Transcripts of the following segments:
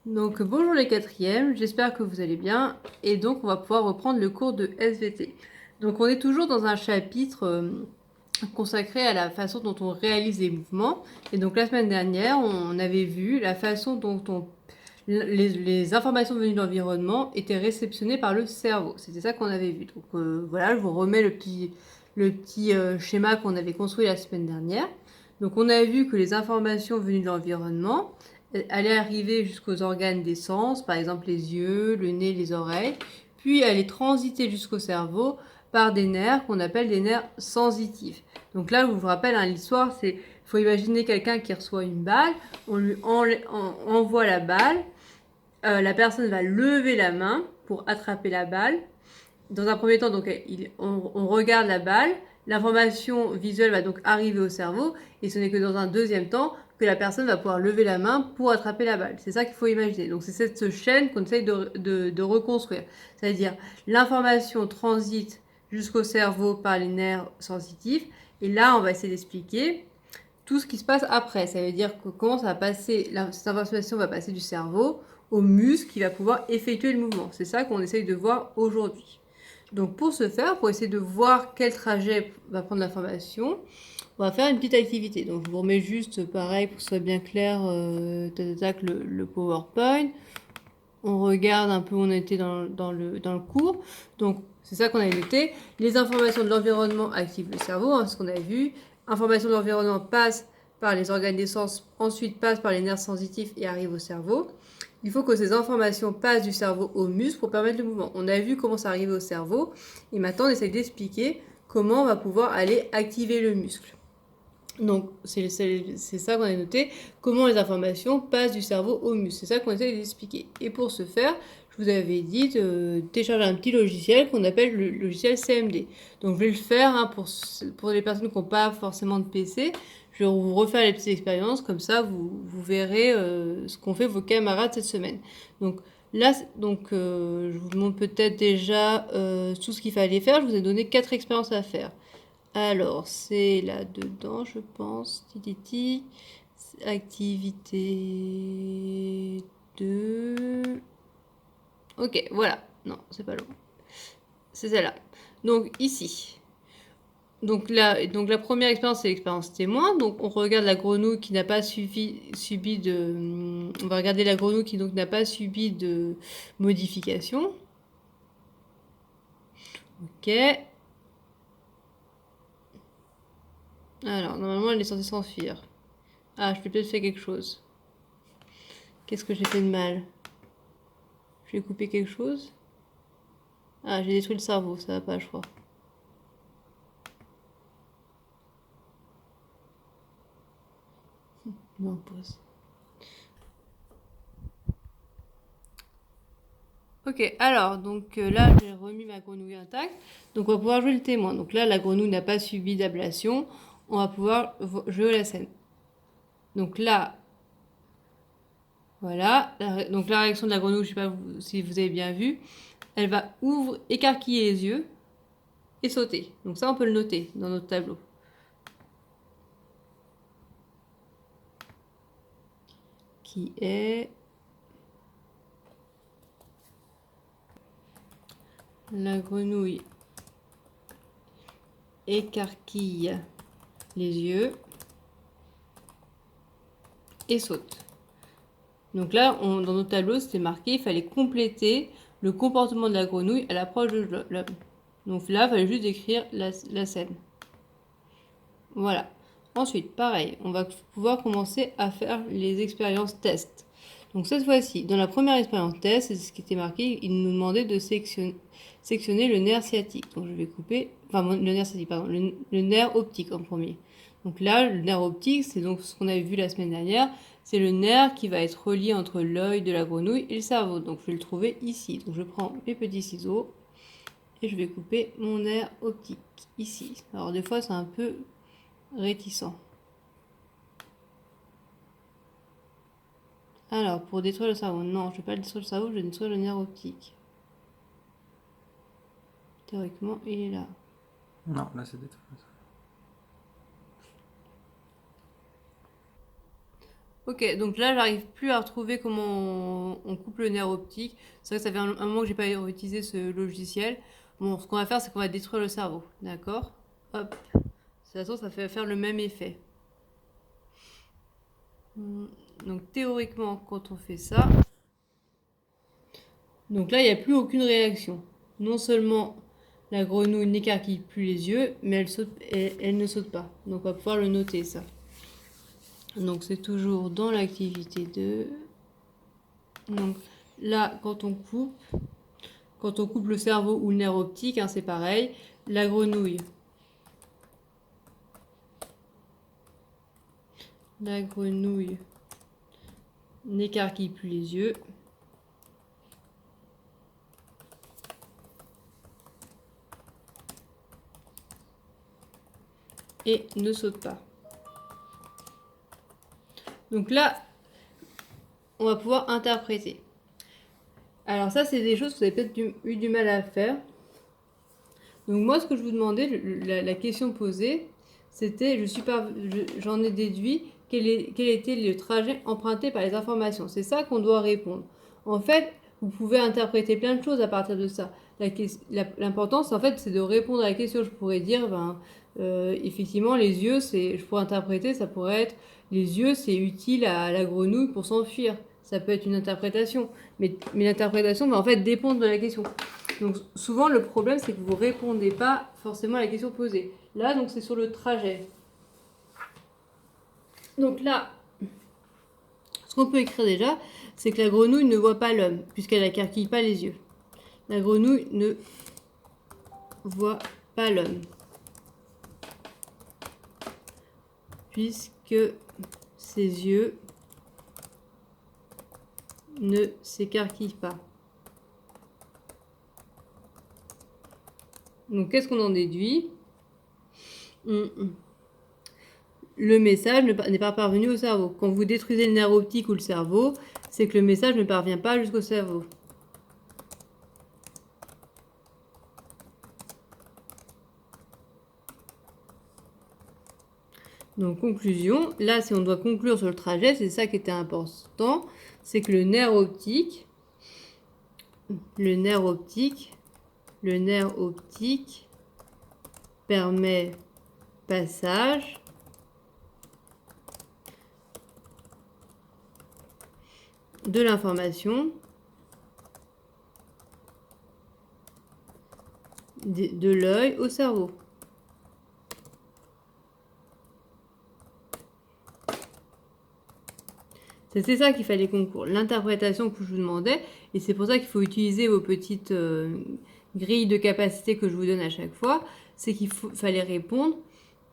Donc bonjour les quatrièmes, j'espère que vous allez bien et donc on va pouvoir reprendre le cours de SVT. Donc on est toujours dans un chapitre consacré à la façon dont on réalise les mouvements et donc la semaine dernière on avait vu la façon dont les informations venues de l'environnement étaient réceptionnées par le cerveau. C'était ça qu'on avait vu. Donc voilà, je vous remets le petit schéma qu'on avait construit la semaine dernière. Donc on a vu que les informations venues de l'environnement allaient arriver jusqu'aux organes des sens, par exemple les yeux, le nez, les oreilles, puis allaient transiter jusqu'au cerveau par des nerfs qu'on appelle des nerfs sensitifs. Donc là, je vous rappelle, hein, l'histoire, c'est, il faut imaginer quelqu'un qui reçoit une balle, on lui envoie la balle, la personne va lever la main pour attraper la balle. Dans un premier temps, donc, on regarde la balle, l'information visuelle va donc arriver au cerveau, et ce n'est que dans un deuxième temps que la personne va pouvoir lever la main pour attraper la balle. C'est ça qu'il faut imaginer. Donc c'est cette chaîne qu'on essaye de reconstruire. C'est-à-dire l'information transite jusqu'au cerveau par les nerfs sensitifs, et là on va essayer d'expliquer tout ce qui se passe après. Ça veut dire que comment ça va passer, cette information va passer du cerveau au muscle qui va pouvoir effectuer le mouvement. C'est ça qu'on essaye de voir aujourd'hui. Donc pour ce faire, pour essayer de voir quel trajet va prendre l'information, on va faire une petite activité. Donc je vous remets juste pareil pour que ce soit bien clair le PowerPoint. On regarde un peu où on était dans le cours. Donc c'est ça qu'on avait noté. Les informations de l'environnement activent le cerveau, hein, ce qu'on a vu. Informations de l'environnement passent par les organes des sens, ensuite passent par les nerfs sensitifs et arrivent au cerveau. Il faut que ces informations passent du cerveau au muscle pour permettre le mouvement. On a vu comment ça arrive au cerveau et maintenant on essaie d'expliquer comment on va pouvoir aller activer le muscle. Donc c'est ça qu'on a noté, comment les informations passent du cerveau au muscle. C'est ça qu'on essaie d'expliquer. Et pour ce faire, je vous avais dit de télécharger un petit logiciel qu'on appelle le logiciel CMD. Donc je vais le faire hein, pour les personnes qui n'ont pas forcément de PC. Je vais vous refaire les petites expériences, comme ça vous verrez ce qu'ont fait vos camarades cette semaine. Donc là, je vous montre peut-être déjà tout ce qu'il fallait faire. Je vous ai donné 4 expériences à faire. Alors, c'est là-dedans, je pense. Tititi. Activité 2. Ok, voilà. Non, c'est pas long. C'est celle-là. Donc, ici. Donc, la première expérience, c'est l'expérience témoin. Donc, on regarde la grenouille qui n'a pas subi de. On va regarder la grenouille qui donc n'a pas subi de modification. Ok. Alors, normalement, elle est censée s'enfuir. Ah, je vais peut-être faire quelque chose. Qu'est-ce que j'ai fait de mal? J'ai coupé quelque chose. Ah, j'ai détruit le cerveau, ça va pas, je crois. Non, pause. Ok, alors, donc là, j'ai remis ma grenouille intacte. Donc, on va pouvoir jouer le témoin. Donc là, la grenouille n'a pas subi d'ablation. On va pouvoir jouer la scène. Donc là, voilà. Donc la réaction de la grenouille, je sais pas si vous avez bien vu. Elle va écarquiller les yeux et sauter. Donc ça, on peut le noter dans notre tableau. Qui est la grenouille écarquille les yeux et saute. Donc là, dans notre tableau, c'était marqué, il fallait compléter le comportement de la grenouille à l'approche de l'homme. Donc là, il fallait juste décrire la scène. Voilà. Ensuite, pareil, on va pouvoir commencer à faire les expériences test. Donc cette fois-ci, dans la première expérience test, c'est ce qui était marqué, il nous demandait de sectionner le nerf sciatique. Donc je vais couper, enfin le nerf sciatique, pardon, le nerf optique en premier. Donc là, le nerf optique, c'est donc ce qu'on avait vu la semaine dernière, c'est le nerf qui va être relié entre l'œil de la grenouille et le cerveau. Donc je vais le trouver ici. Donc je prends mes petits ciseaux et je vais couper mon nerf optique ici. Alors des fois, c'est un peu réticent. Alors, pour détruire le cerveau, non, je ne vais pas détruire le cerveau, je vais détruire le nerf optique. Théoriquement, il est là. Non, là c'est détruit. Ok, donc là, j'arrive plus à retrouver comment on coupe le nerf optique. C'est vrai que ça fait un moment que j'ai pas utilisé ce logiciel. Bon, ce qu'on va faire, c'est qu'on va détruire le cerveau. D'accord? Hop. De toute façon, ça fait faire le même effet. Donc théoriquement, quand on fait ça, donc là, il n'y a plus aucune réaction. Non seulement la grenouille n'écarquille plus les yeux, mais elle ne saute pas. Donc on va pouvoir le noter ça. Donc c'est toujours dans l'activité 2. Donc là, quand on coupe le cerveau ou le nerf optique, hein, c'est pareil. La grenouille n'écarquille plus les yeux. Et ne saute pas. Donc là, on va pouvoir interpréter. Alors ça, c'est des choses que vous avez peut-être eu du mal à faire. Donc moi, ce que je vous demandais, la question posée, c'était, j'en ai déduit quel était le trajet emprunté par les informations. C'est ça qu'on doit répondre. En fait, vous pouvez interpréter plein de choses à partir de ça. L'importance, en fait, c'est de répondre à la question. Je pourrais dire, effectivement, les yeux, je pourrais interpréter, ça pourrait être, les yeux, c'est utile à la grenouille pour s'enfuir. Ça peut être une interprétation. Mais l'interprétation va en fait dépendre de la question. Donc souvent le problème c'est que vous répondez pas forcément à la question posée. Là donc c'est sur le trajet. Donc là, ce qu'on peut écrire déjà, c'est que la grenouille ne voit pas l'homme puisqu'elle n'écarquille pas les yeux. La grenouille ne voit pas l'homme puisque ses yeux ne s'écarquillent pas. Donc qu'est-ce qu'on en déduit? Le message n'est pas parvenu au cerveau. Quand vous détruisez le nerf optique ou le cerveau, c'est que le message ne parvient pas jusqu'au cerveau. Donc conclusion, là si on doit conclure sur le trajet, c'est ça qui était important, c'est que le nerf optique permet passage de l'information de l'œil au cerveau. C'était ça qu'il fallait conclure, l'interprétation que je vous demandais, et c'est pour ça qu'il faut utiliser vos petites grilles de capacité que je vous donne à chaque fois, c'est fallait répondre,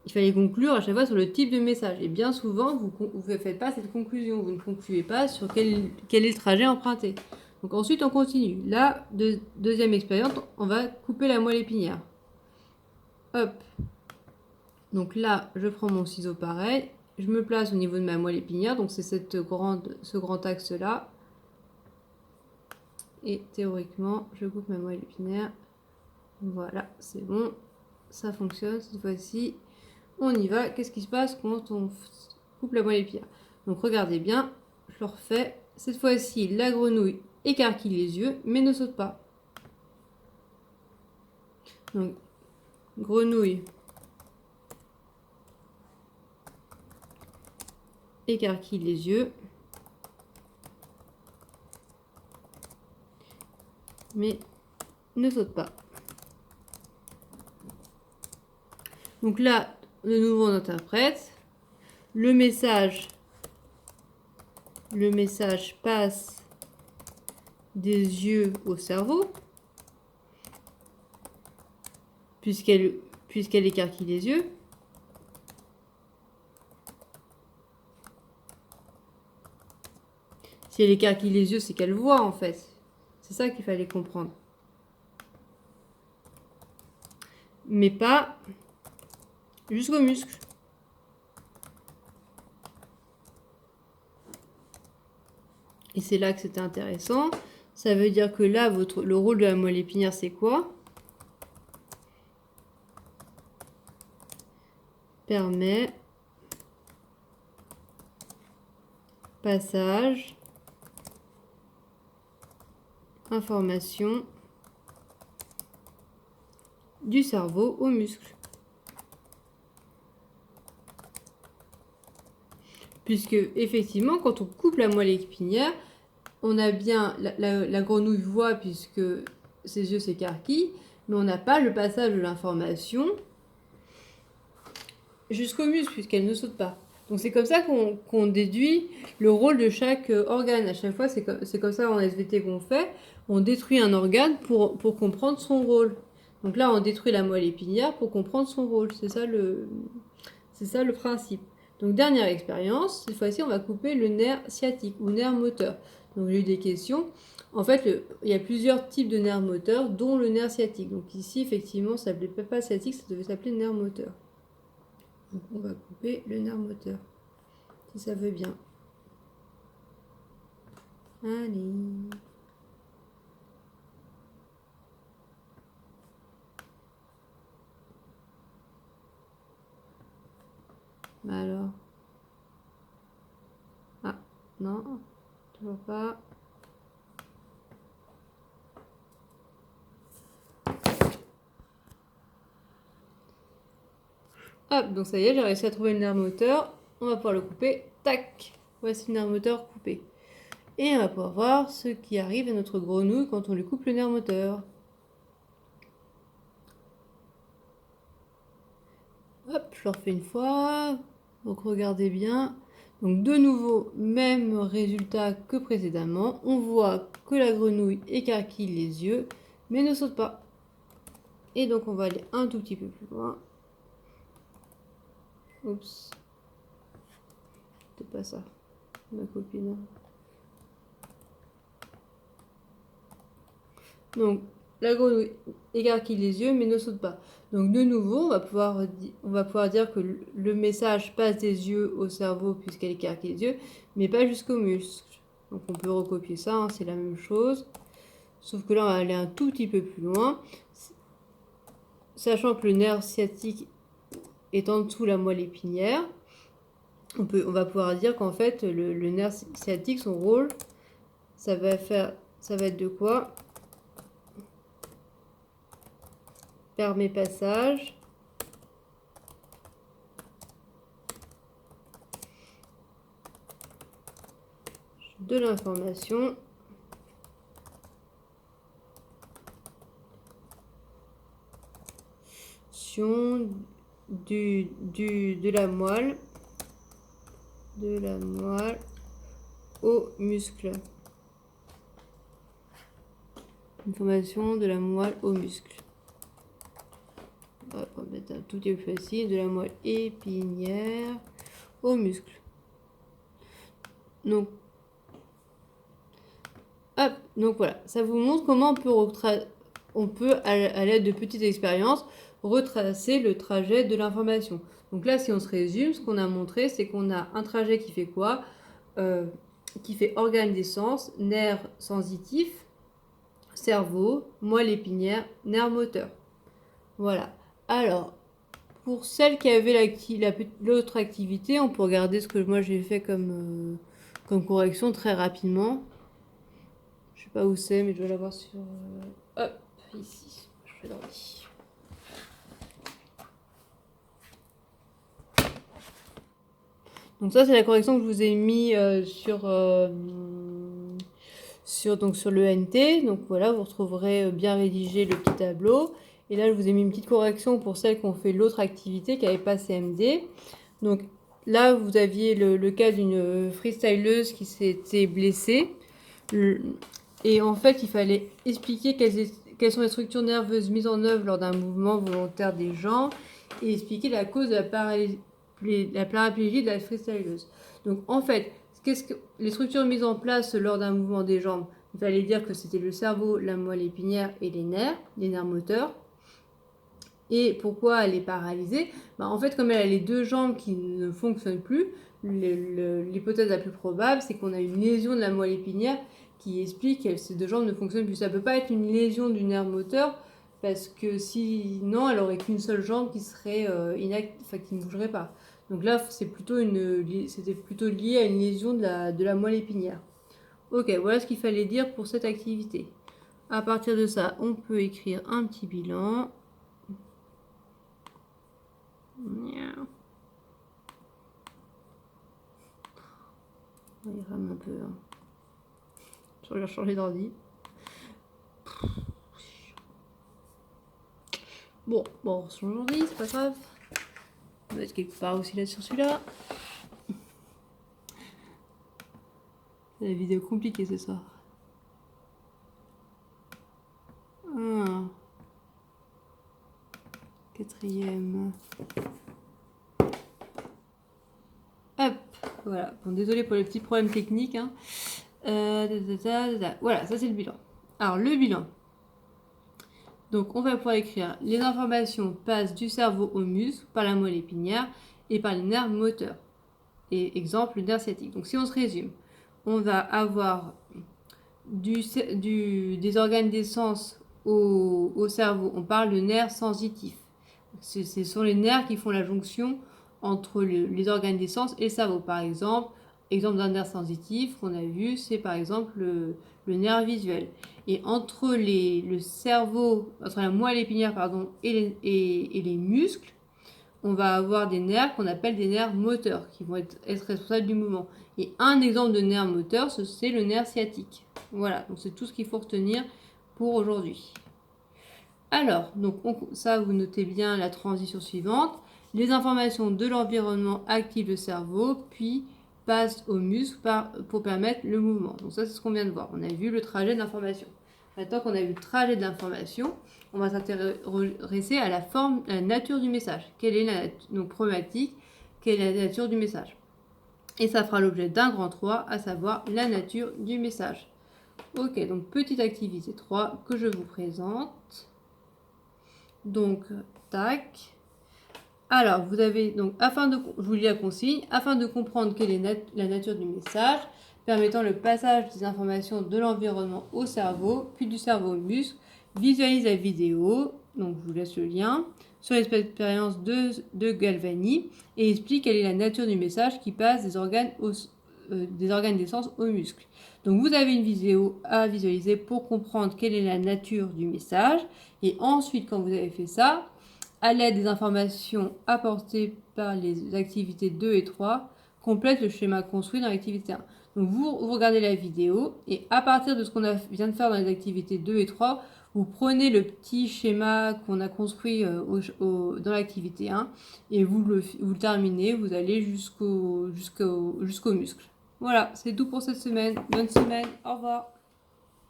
il fallait conclure à chaque fois sur le type de message. Et bien souvent, vous ne faites pas cette conclusion, vous ne concluez pas sur quel est le trajet emprunté. Donc ensuite, on continue. Là, deuxième expérience, on va couper la moelle épinière. Hop. Donc là, je prends mon ciseau pareil. Je me place au niveau de ma moelle épinière. Donc c'est ce grand axe-là. Et théoriquement, je coupe ma moelle épinière. Voilà, c'est bon. Ça fonctionne cette fois-ci. On y va. Qu'est-ce qui se passe quand on coupe la moelle épinière? Donc regardez bien, je le refais. Cette fois-ci, la grenouille écarquille les yeux, mais ne saute pas. Donc, grenouille écarquille les yeux, mais ne saute pas. Donc là, de nouveau, on interprète. Le message passe des yeux au cerveau, puisqu'elle écarquille les yeux. Si elle écarquille les yeux, c'est qu'elle voit en fait. C'est ça qu'il fallait comprendre. Mais pas jusqu'au muscle. Et c'est là que c'était intéressant. Ça veut dire que là, le rôle de la moelle épinière, c'est quoi? Permet passage, information du cerveau aux muscles. Puisque, effectivement, quand on coupe la moelle épinière, on a bien la grenouille voit puisque ses yeux s'écarquillent, mais on n'a pas le passage de l'information jusqu'au muscle puisqu'elle ne saute pas. Donc c'est comme ça qu'on déduit le rôle de chaque organe. À chaque fois, c'est comme ça en SVT qu'on fait. On détruit un organe pour comprendre son rôle. Donc là, on détruit la moelle épinière pour comprendre son rôle. C'est ça le principe. Donc dernière expérience, cette fois-ci, on va couper le nerf sciatique ou nerf moteur. Donc j'ai eu des questions. En fait, il y a plusieurs types de nerfs moteurs, dont le nerf sciatique. Donc ici, effectivement, ça ne s'appelait pas sciatique, ça devait s'appeler nerf moteur. Donc on va couper le nerf moteur, si ça veut bien. Allez. Bah alors. Ah, non, toujours pas. Hop, donc ça y est, j'ai réussi à trouver le nerf moteur. On va pouvoir le couper. Tac, voici le nerf moteur coupé. Et on va pouvoir voir ce qui arrive à notre grenouille quand on lui coupe le nerf moteur. Hop, je le refais une fois. Donc regardez bien. Donc de nouveau, même résultat que précédemment. On voit que la grenouille écarquille les yeux, mais ne saute pas. Et donc on va aller un tout petit peu plus loin. Oups. C'est pas ça, ma copine. Donc la grenouille écarquille les yeux, mais ne saute pas. Donc de nouveau, on va pouvoir dire que le message passe des yeux au cerveau puisqu'elle écarquille les yeux, mais pas jusqu'aux muscles. Donc on peut recopier ça, hein, c'est la même chose. Sauf que là, on va aller un tout petit peu plus loin. Sachant que le nerf sciatique est en dessous la moelle épinière, on va pouvoir dire qu'en fait, le nerf sciatique, son rôle, ça va être de quoi? Permet passage de l'information de la moelle au muscle. Information de la moelle au muscle. On va mettre un tout petit peu facile, de la moelle épinière au muscle. Donc, hop, donc voilà, ça vous montre comment on peut à l'aide de petites expériences, retracer le trajet de l'information. Donc là, si on se résume, ce qu'on a montré, c'est qu'on a un trajet qui fait quoi? Qui fait organe d'essence, nerf sensitif, cerveau, moelle épinière, nerf moteur. Voilà. Alors, pour celles qui avaient l'autre activité, on peut regarder ce que moi j'ai fait comme correction très rapidement. Je sais pas où c'est, mais je dois l'avoir sur... hop, ici. Je fais l'ordi. Donc ça, c'est la correction que je vous ai mis sur le NT. Donc voilà, vous retrouverez bien rédigé le petit tableau. Et là, je vous ai mis une petite correction pour celles qui ont fait l'autre activité, qui n'avait pas CMD. Donc là, vous aviez le cas d'une freestyleuse qui s'était blessée. Et en fait, il fallait expliquer quelles sont les structures nerveuses mises en œuvre lors d'un mouvement volontaire des jambes et expliquer la cause de la paraplégie de la freestyleuse. Donc en fait, les structures mises en place lors d'un mouvement des jambes, il fallait dire que c'était le cerveau, la moelle épinière et les nerfs moteurs. Et pourquoi elle est paralysée? En fait, comme elle a les deux jambes qui ne fonctionnent plus, l'hypothèse la plus probable, c'est qu'on a une lésion de la moelle épinière qui explique que ces deux jambes ne fonctionnent plus. Ça ne peut pas être une lésion du nerf moteur, parce que sinon, elle aurait qu'une seule jambe qui serait qui ne bougerait pas. Donc là, c'était plutôt lié à une lésion de la moelle épinière. Ok, voilà ce qu'il fallait dire pour cette activité. À partir de ça, on peut écrire un petit bilan. Il rame un peu. Hein. Je vais changer d'ordi. Bon, on change d'ordi, c'est pas grave. On va être quelque part aussi là sur celui-là. C'est la vidéo compliquée ce soir. Ah. Quatrième. Hop, voilà. Bon, désolé pour les petits problèmes techniques. Hein. Voilà, ça c'est le bilan. Alors, le bilan. Donc, on va pouvoir écrire les informations passent du cerveau au muscle par la moelle épinière et par les nerfs moteurs. Et exemple, le nerf sciatique. Donc, si on se résume, on va avoir des organes d'essence au cerveau. On parle de nerfs sensitifs. Ce sont les nerfs qui font la jonction entre les organes d'essence et le cerveau. Par exemple d'un nerf sensitif qu'on a vu, c'est par exemple le nerf visuel. Et entre le cerveau, entre la moelle épinière et les muscles, on va avoir des nerfs qu'on appelle des nerfs moteurs, qui vont être responsables du mouvement. Et un exemple de nerf moteur, c'est le nerf sciatique. Voilà, donc c'est tout ce qu'il faut retenir pour aujourd'hui. Alors, donc ça, vous notez bien la transition suivante. Les informations de l'environnement activent le cerveau, puis passent aux muscles pour permettre le mouvement. Donc ça, c'est ce qu'on vient de voir. On a vu le trajet de l'information. Maintenant qu'on a vu le trajet de l'information, on va s'intéresser à la nature du message. Quelle est la problématique, quelle est la nature du message. Et ça fera l'objet d'un grand 3, à savoir la nature du message. Ok, donc petite activité 3 que je vous présente. Donc, tac. Alors, vous avez, donc, je vous lis la consigne, afin de comprendre quelle est la nature du message, permettant le passage des informations de l'environnement au cerveau, puis du cerveau au muscle, visualise la vidéo, donc je vous laisse le lien, sur l'expérience de Galvani, et explique quelle est la nature du message qui passe des organes d'essence aux muscles. Donc vous avez une vidéo à visualiser pour comprendre quelle est la nature du message, et ensuite quand vous avez fait ça, à l'aide des informations apportées par les activités 2 et 3, complète le schéma construit dans l'activité 1. Donc vous regardez la vidéo et à partir de ce qu'on vient de faire dans les activités 2 et 3, vous prenez le petit schéma qu'on a construit dans l'activité 1 et vous le terminez, vous allez jusqu'au muscle. Voilà, c'est tout pour cette semaine. Bonne semaine, au revoir.